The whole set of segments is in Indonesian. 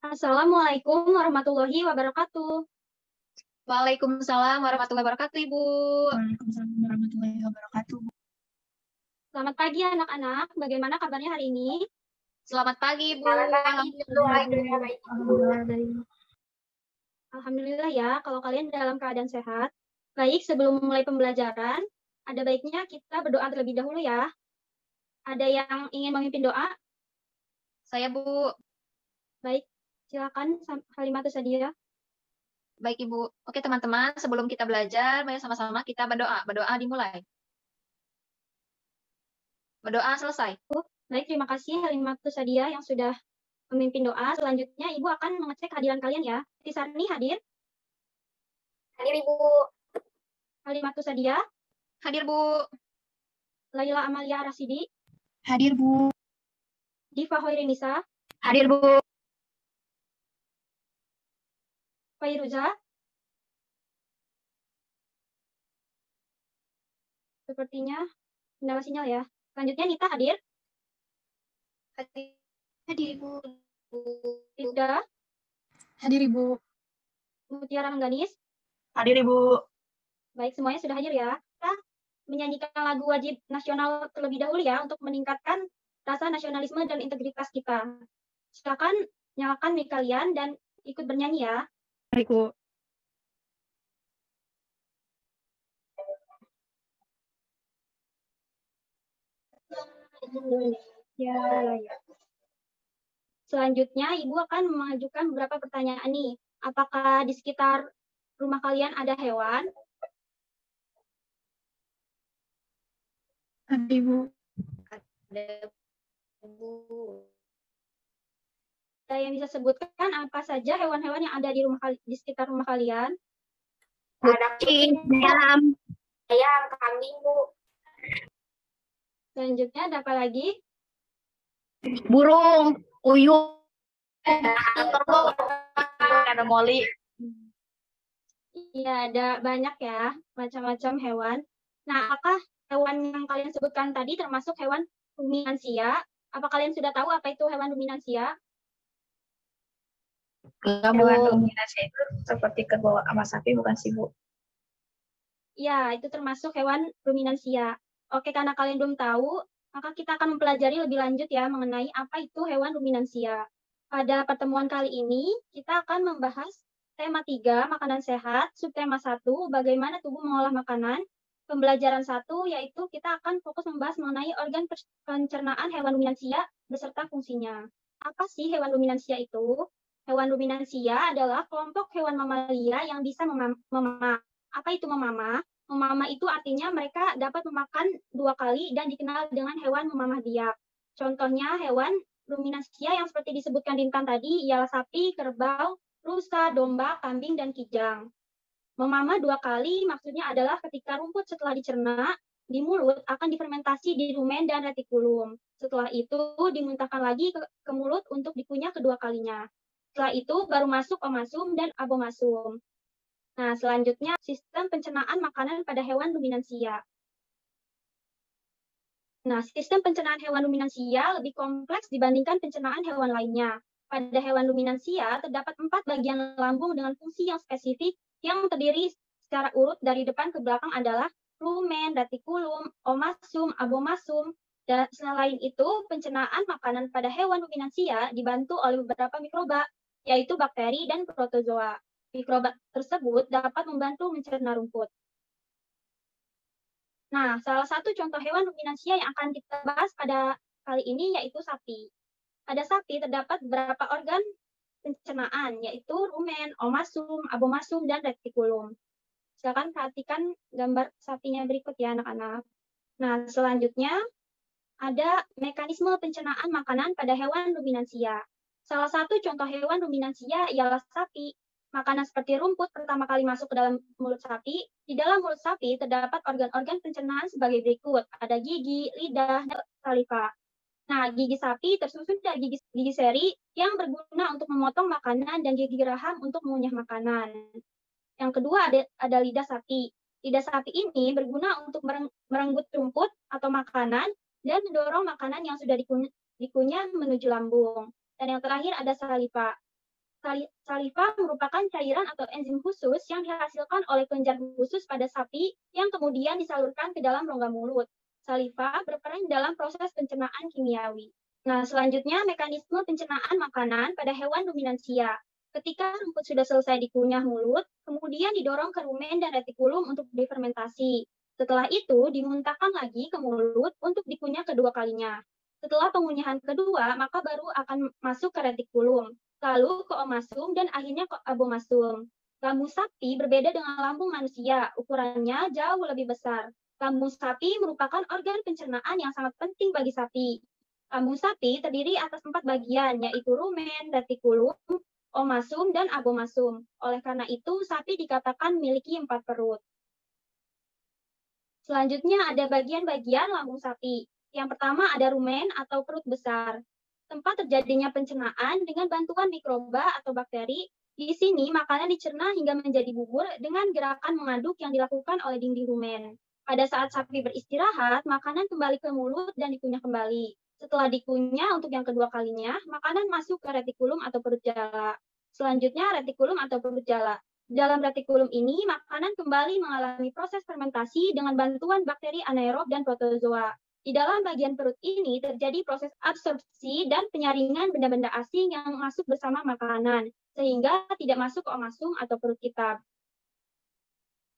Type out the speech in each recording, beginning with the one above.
Assalamualaikum warahmatullahi wabarakatuh. Waalaikumsalam warahmatullahi wabarakatuh, Ibu. Waalaikumsalam warahmatullahi wabarakatuh. Selamat pagi anak-anak, bagaimana kabarnya hari ini? Selamat pagi, Ibu. Alhamdulillah ya, kalau kalian dalam keadaan sehat. Baik, sebelum memulai pembelajaran, ada baiknya kita berdoa terlebih dahulu ya. Ada yang ingin memimpin doa? Saya, Bu. Baik, silakan Halimatus Sadia. Baik, Ibu. Oke, teman-teman, sebelum kita belajar, mari sama-sama kita berdoa. Berdoa dimulai. Berdoa selesai. Baik, terima kasih Halimatus Sadia yang sudah memimpin doa. Selanjutnya, Ibu akan mengecek kehadiran kalian ya. Tisarni hadir? Hadir, Ibu. Halimatus Sadia? Hadir, Bu. Laila Amalia Rasidi? Hadir, Bu. Diva Hoirenisa? Hadir, Bu. Fairuza? Sepertinya kendala sinyal ya. Selanjutnya Nita hadir? Hadir, Ibu. Rida? Hadir, Ibu. Mutiara Mengganis? Hadir, Ibu. Baik, semuanya sudah hadir ya. Kita menyanyikan lagu wajib nasional terlebih dahulu ya, untuk meningkatkan rasa nasionalisme dan integritas kita. Silakan nyalakan mic kalian dan ikut bernyanyi ya. Baik, Bu. Ya. Selanjutnya, Ibu akan mengajukan beberapa pertanyaan nih. Apakah di sekitar rumah kalian ada hewan? Ada, Ibu. Ada, Bu. Ada yang bisa sebutkan apa saja hewan-hewan yang ada di sekitar rumah kalian? Ada kucing, ayam, kambing, Bu. Selanjutnya ada apa lagi? Burung, uyuk, ada moli. Iya, ada banyak ya, macam-macam hewan. Nah, apakah hewan yang kalian sebutkan tadi termasuk hewan ruminansia? Apa kalian sudah tahu apa itu hewan ruminansia? Hewan ruminansia itu seperti kerbau sama sapi, bukan sih, Bu? Ya, itu termasuk hewan ruminansia. Oke, karena kalian belum tahu, maka kita akan mempelajari lebih lanjut ya mengenai apa itu hewan ruminansia. Pada pertemuan kali ini, kita akan membahas tema 3, makanan sehat, subtema 1, bagaimana tubuh mengolah makanan, pembelajaran 1, yaitu kita akan fokus membahas mengenai organ pencernaan hewan ruminansia beserta fungsinya. Apa sih hewan ruminansia itu? Hewan ruminansia adalah kelompok hewan mamalia yang bisa memamah. Apa itu memamah? Memamah itu artinya mereka dapat memakan 2 kali dan dikenal dengan hewan memamah biak. Contohnya hewan ruminansia yang seperti disebutkan Dintan tadi ialah sapi, kerbau, rusa, domba, kambing, dan kijang. Memamah 2 kali maksudnya adalah ketika rumput setelah dicerna di mulut akan difermentasi di rumen dan retikulum. Setelah itu dimuntahkan lagi ke mulut untuk dikunyah kedua kalinya. Setelah itu baru masuk omasum dan abomasum. Nah, selanjutnya sistem pencernaan makanan pada hewan ruminansia. Nah, sistem pencernaan hewan ruminansia lebih kompleks dibandingkan pencernaan hewan lainnya. Pada hewan ruminansia terdapat 4 bagian lambung dengan fungsi yang spesifik yang terdiri secara urut dari depan ke belakang adalah rumen, retikulum, omasum, abomasum. Dan selain itu, pencernaan makanan pada hewan ruminansia dibantu oleh beberapa mikroba, yaitu bakteri dan protozoa. Mikroba tersebut dapat membantu mencerna rumput. Nah, salah satu contoh hewan ruminansia yang akan kita bahas pada kali ini yaitu sapi. Pada sapi terdapat beberapa organ pencernaan, yaitu rumen, omasum, abomasum, dan retikulum. Silakan perhatikan gambar sapinya berikut ya, anak-anak. Nah, selanjutnya ada mekanisme pencernaan makanan pada hewan ruminansia. Salah satu contoh hewan ruminansia ialah sapi. Makanan seperti rumput pertama kali masuk ke dalam mulut sapi. Di dalam mulut sapi terdapat organ-organ pencernaan sebagai berikut. Ada gigi, lidah, dan saliva. Nah, gigi sapi tersusun dari gigi seri yang berguna untuk memotong makanan dan gigi geraham untuk mengunyah makanan. Yang kedua ada lidah sapi. Lidah sapi ini berguna untuk merenggut rumput atau makanan dan mendorong makanan yang sudah dikunyah menuju lambung. Dan yang terakhir ada saliva. Saliva merupakan cairan atau enzim khusus yang dihasilkan oleh kelenjar khusus pada sapi yang kemudian disalurkan ke dalam rongga mulut. Saliva berperan dalam proses pencernaan kimiawi. Nah, selanjutnya mekanisme pencernaan makanan pada hewan ruminansia. Ketika rumput sudah selesai dikunyah mulut, kemudian didorong ke rumen dan retikulum untuk difermentasi. Setelah itu, dimuntahkan lagi ke mulut untuk dikunyah kedua kalinya. Setelah pengunyahan kedua, maka baru akan masuk ke retikulum, lalu ke omasum, dan akhirnya ke abomasum. Lambung sapi berbeda dengan lambung manusia, ukurannya jauh lebih besar. Lambung sapi merupakan organ pencernaan yang sangat penting bagi sapi. Lambung sapi terdiri atas 4 bagian, yaitu rumen, retikulum, omasum, dan abomasum. Oleh karena itu, sapi dikatakan memiliki 4 perut. Selanjutnya ada bagian-bagian lambung sapi. Yang pertama ada rumen atau perut besar. Tempat terjadinya pencernaan dengan bantuan mikroba atau bakteri. Di sini makanan dicerna hingga menjadi bubur dengan gerakan mengaduk yang dilakukan oleh dinding rumen. Pada saat sapi beristirahat, makanan kembali ke mulut dan dikunyah kembali. Setelah dikunyah untuk yang kedua kalinya, makanan masuk ke retikulum atau perut jala. Selanjutnya retikulum atau perut jala. Dalam retikulum ini, makanan kembali mengalami proses fermentasi dengan bantuan bakteri anaerob dan protozoa. Di dalam bagian perut ini terjadi proses absorpsi dan penyaringan benda-benda asing yang masuk bersama makanan, sehingga tidak masuk ke omasum atau perut kita.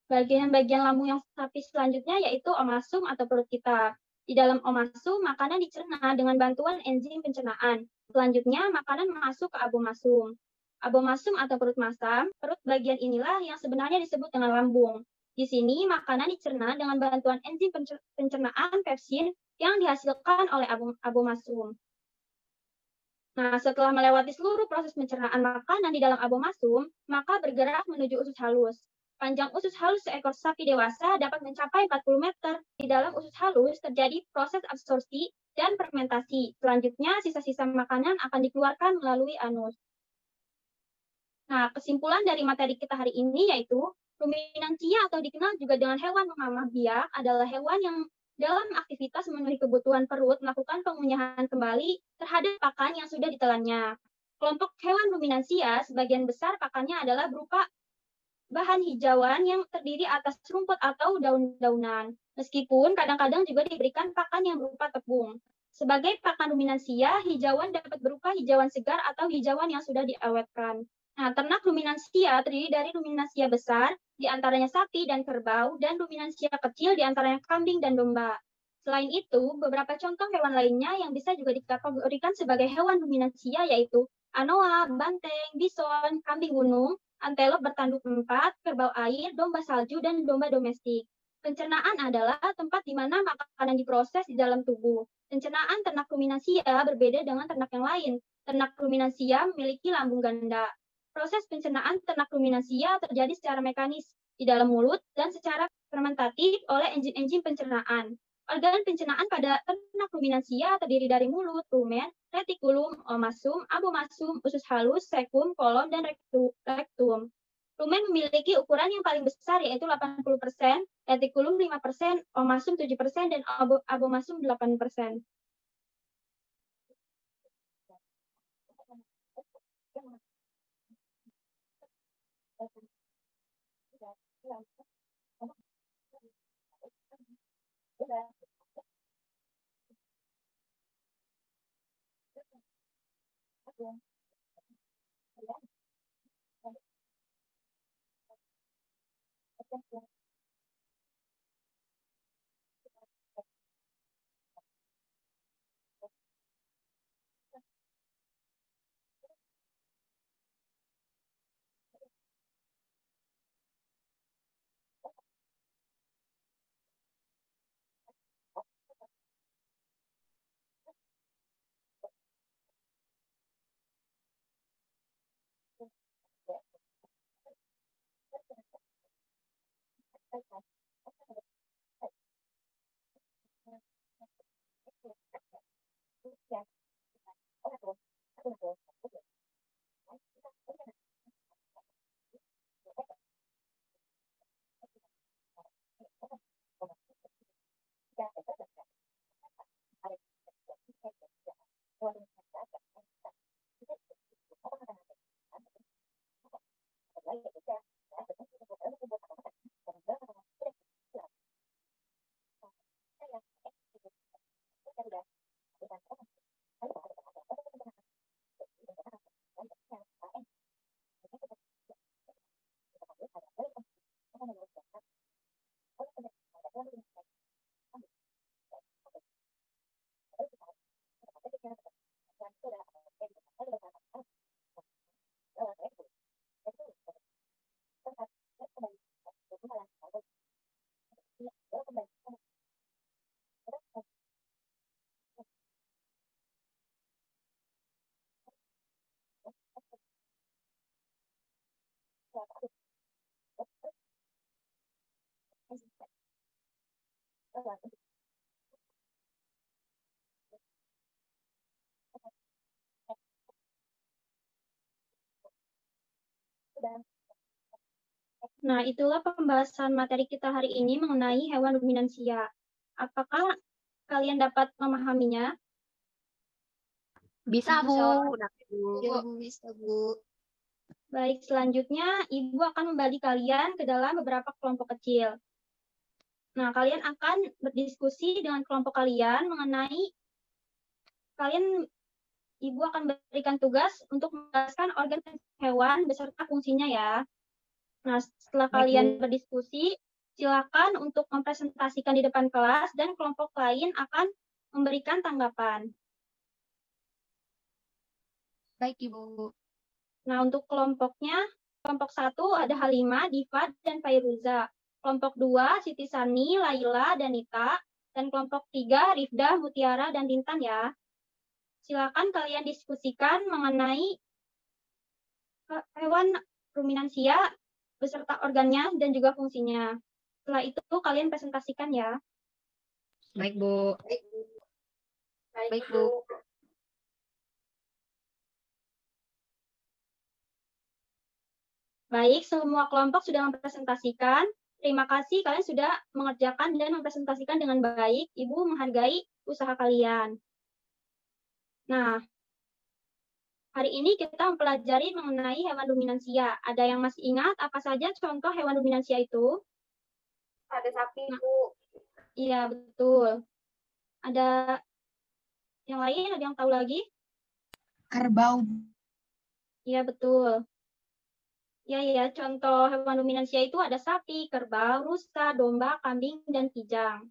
Bagian-bagian lambung yang sapi selanjutnya yaitu omasum atau perut kita. Di dalam omasum, makanan dicerna dengan bantuan enzim pencernaan. Selanjutnya, makanan masuk ke abomasum. Abomasum atau perut masam, perut bagian inilah yang sebenarnya disebut dengan lambung. Di sini, makanan dicerna dengan bantuan enzim pencernaan pepsin yang dihasilkan oleh abomasum. Nah, setelah melewati seluruh proses pencernaan makanan di dalam abomasum, maka bergerak menuju usus halus. Panjang usus halus seekor sapi dewasa dapat mencapai 40 meter. Di dalam usus halus terjadi proses absorpsi dan fermentasi. Selanjutnya, sisa-sisa makanan akan dikeluarkan melalui anus. Nah, kesimpulan dari materi kita hari ini yaitu ruminansia atau dikenal juga dengan hewan memamah biak adalah hewan yang dalam aktivitas memenuhi kebutuhan perut melakukan pengunyahan kembali terhadap pakan yang sudah ditelannya. Kelompok hewan ruminansia sebagian besar pakannya adalah berupa bahan hijauan yang terdiri atas rumput atau daun-daunan. Meskipun kadang-kadang juga diberikan pakan yang berupa tepung. Sebagai pakan ruminansia, hijauan dapat berupa hijauan segar atau hijauan yang sudah diawetkan. Nah, ternak ruminansia terdiri dari ruminansia besar, di antaranya sapi dan kerbau, dan ruminansia kecil, di antaranya kambing dan domba. Selain itu, beberapa contoh hewan lainnya yang bisa juga dikategorikan sebagai hewan ruminansia yaitu anoa, banteng, bison, kambing gunung, antelop bertanduk 4, kerbau air, domba salju, dan domba domestik. Pencernaan adalah tempat di mana makanan diproses di dalam tubuh. Pencernaan ternak ruminansia berbeda dengan ternak yang lain. Ternak ruminansia memiliki lambung ganda. Proses pencernaan ternak ruminansia terjadi secara mekanis di dalam mulut dan secara fermentatif oleh enzim-enzim pencernaan. Organ pencernaan pada ternak ruminansia terdiri dari mulut, rumen, retikulum, omasum, abomasum, usus halus, sekum, kolon, dan rektum. Rumen memiliki ukuran yang paling besar yaitu 80%, retikulum 5%, omasum 7%, dan abomasum 8%. Nah, itulah pembahasan materi kita hari ini mengenai hewan ruminansia. Apakah kalian dapat memahaminya? Bisa, Bu. Ya, Bu, bisa, Bu. Baik, selanjutnya Ibu akan membagi kalian ke dalam beberapa kelompok kecil. Nah, kalian akan berdiskusi dengan kelompok kalian mengenai Ibu akan berikan tugas untuk menjelaskan organ hewan beserta fungsinya ya. Nah, setelah kalian berdiskusi, silakan untuk mempresentasikan di depan kelas dan kelompok lain akan memberikan tanggapan. Baik, Ibu. Nah, untuk kelompoknya, kelompok 1 ada Halimah, Diva, dan Fairuza. Kelompok 2, Siti Sani, Laila, dan Nita. Dan kelompok 3, Rifda, Mutiara, dan Tintan ya. Silakan kalian diskusikan mengenai hewan ruminansia beserta organnya dan juga fungsinya. Setelah itu kalian presentasikan ya. Baik, Bu. Baik, Bu. Baik, semua kelompok sudah mempresentasikan. Terima kasih kalian sudah mengerjakan dan mempresentasikan dengan baik. Ibu menghargai usaha kalian. Nah, hari ini kita mempelajari mengenai hewan ruminansia. Ada yang masih ingat apa saja contoh hewan ruminansia itu? Ada sapi, Bu. Iya, betul. Ada yang lain? Ada yang tahu lagi? Kerbau. Iya, betul. Ya, contoh hewan ruminansia itu ada sapi, kerbau, rusa, domba, kambing, dan kijang.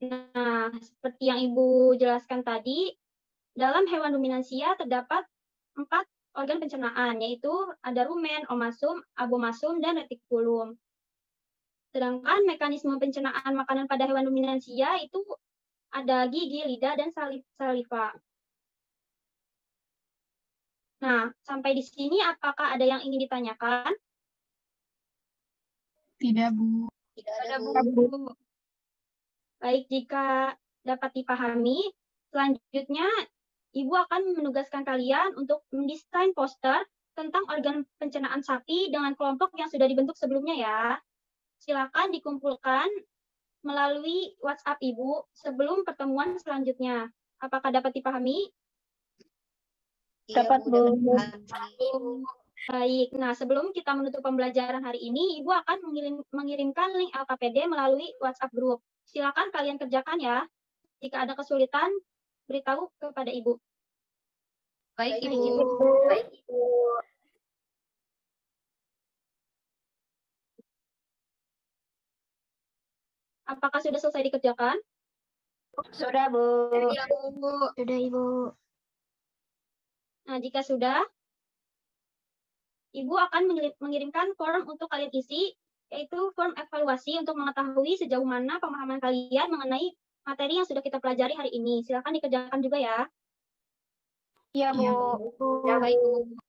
Nah, seperti yang Ibu jelaskan tadi, dalam hewan ruminansia terdapat 4 organ pencernaan, yaitu ada rumen, omasum, abomasum, dan retikulum. Sedangkan mekanisme pencernaan makanan pada hewan ruminansia itu ada gigi, lidah, dan saliva. Nah, sampai di sini apakah ada yang ingin ditanyakan? Tidak, Bu. Tidak Ada, ada, Bu. Bu. Baik, jika dapat dipahami, selanjutnya Ibu akan menugaskan kalian untuk mendesain poster tentang organ pencernaan sapi dengan kelompok yang sudah dibentuk sebelumnya ya. Silakan dikumpulkan melalui WhatsApp Ibu sebelum pertemuan selanjutnya. Apakah dapat dipahami? Dapat, Bu. Baik, nah sebelum kita menutup pembelajaran hari ini, Ibu akan mengirimkan link LKPD melalui WhatsApp Group. Silakan kalian kerjakan ya. Jika ada kesulitan, beritahu kepada Ibu. Baik, Ibu. Baik, Ibu. Apakah sudah selesai dikerjakan? Sudah, Bu. Iya, Bu. Sudah, Ibu. Nah, jika sudah, Ibu akan mengirimkan form untuk kalian isi, yaitu form evaluasi untuk mengetahui sejauh mana pemahaman kalian mengenai materi yang sudah kita pelajari hari ini. Silakan dikerjakan juga ya. Iya, Bu. Ya, baik, Bu.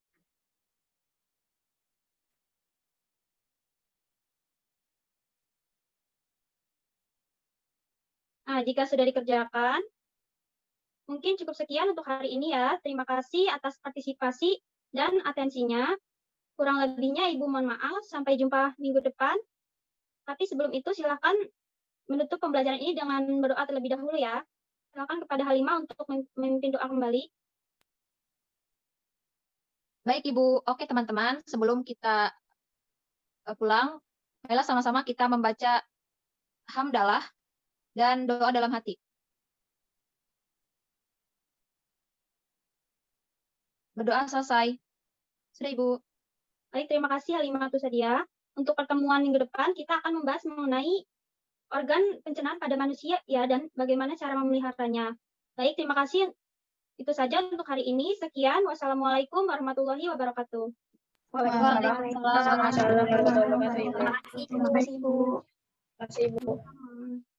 Nah, jika sudah dikerjakan, mungkin cukup sekian untuk hari ini ya. Terima kasih atas partisipasi dan atensinya. Kurang lebihnya Ibu mohon maaf. Sampai jumpa minggu depan. Tapi sebelum itu silakan menutup pembelajaran ini dengan berdoa terlebih dahulu ya. Silakan kepada Halimah untuk memimpin doa kembali. Baik, Ibu. Oke, teman-teman. Sebelum kita pulang, marilah sama-sama kita membaca hamdalah dan doa dalam hati. Berdoa selesai. Sudah, Ibu. Baik, terima kasih Halimah Tusadia. Untuk pertemuan minggu depan, kita akan membahas mengenai organ pencernaan pada manusia ya dan bagaimana cara memeliharanya. Baik, terima kasih Itu saja untuk hari ini. Sekian. Wassalamualaikum warahmatullahi wabarakatuh. Waalaikumsalam. Assalamualaikum warahmatullahi wabarakatuh. Terima kasih, Bu. Terima kasih, Bu. Hmm.